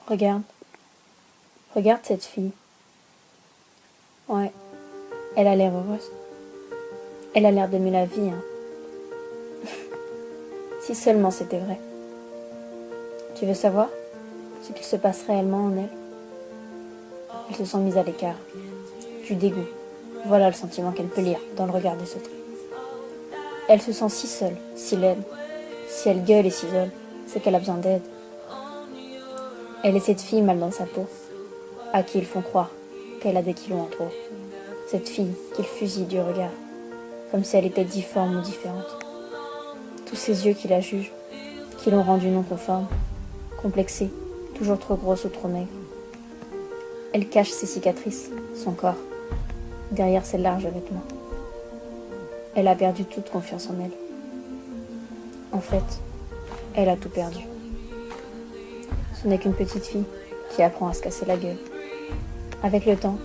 Regarde. Regarde cette fille. Ouais, elle a l'air heureuse. Elle a l'air d'aimer la vie, hein. Si seulement c'était vrai. Tu veux savoir ce qu'il se passe réellement en elle? Elle se sent mise à l'écart, du dégoût. Voilà le sentiment qu'elle peut lire dans le regard des autres. Elle se sent si seule, si laide. Si elle gueule et s'isole, c'est qu'elle a besoin d'aide. Elle est cette fille mal dans sa peau, à qui ils font croire qu'elle a des kilos en trop. Cette fille qu'ils fusillent du regard, comme si elle était difforme ou différente. Tous ces yeux qui la jugent, qui l'ont rendue non conforme, complexée, toujours trop grosse ou trop maigre. Elle cache ses cicatrices, son corps, derrière ses larges vêtements. Elle a perdu toute confiance en elle. En fait, elle a tout perdu. Ce n'est qu'une petite fille qui apprend à se casser la gueule. Avec le temps,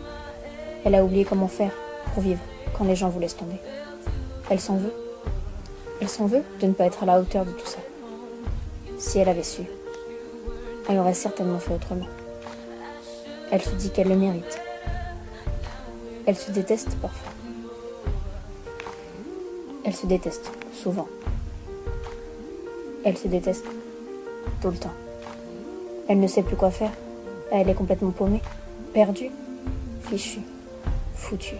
elle a oublié comment faire pour vivre quand les gens vous laissent tomber. Elle s'en veut. Elle s'en veut de ne pas être à la hauteur de tout ça. Si elle avait su, elle aurait certainement fait autrement. Elle se dit qu'elle le mérite. Elle se déteste parfois. Elle se déteste souvent. Elle se déteste tout le temps. Elle ne sait plus quoi faire. Elle est complètement paumée, perdue, fichue, foutue.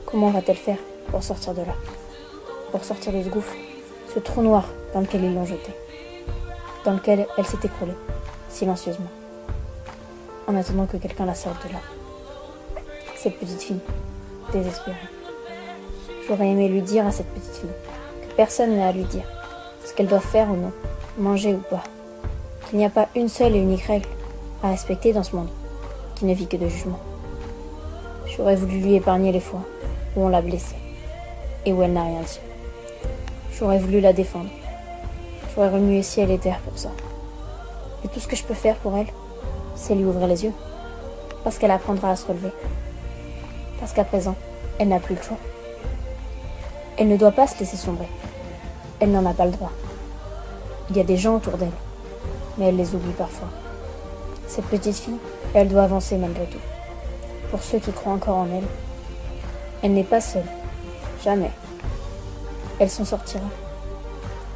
Comment va-t-elle faire pour sortir de là? Pour sortir de ce gouffre, ce trou noir dans lequel ils l'ont jetée, dans lequel elle s'est écroulée, silencieusement, en attendant que quelqu'un la sorte de là. Cette petite fille, désespérée. J'aurais aimé lui dire à cette petite fille que personne n'a à lui dire ce qu'elle doit faire ou non, manger ou pas, qu'il n'y a pas une seule et unique règle à respecter dans ce monde qui ne vit que de jugement. J'aurais voulu lui épargner les fois où on l'a blessée et où elle n'a rien dit. J'aurais voulu la défendre. J'aurais remué ciel et terre pour ça. Et tout ce que je peux faire pour elle, c'est lui ouvrir les yeux. Parce qu'elle apprendra à se relever. Parce qu'à présent, elle n'a plus le choix. Elle ne doit pas se laisser sombrer. Elle n'en a pas le droit. Il y a des gens autour d'elle, mais elle les oublie parfois. Cette petite fille, elle doit avancer malgré tout. Pour ceux qui croient encore en elle, elle n'est pas seule. Jamais. Elle s'en sortira.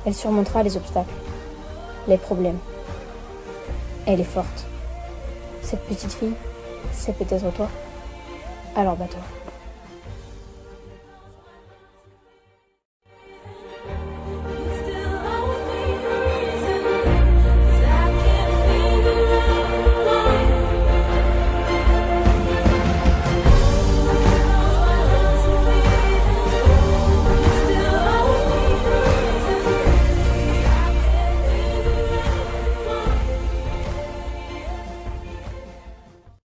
Elle surmontera les obstacles, les problèmes. Elle est forte. Cette petite fille, c'est peut-être toi. Alors bats-toi.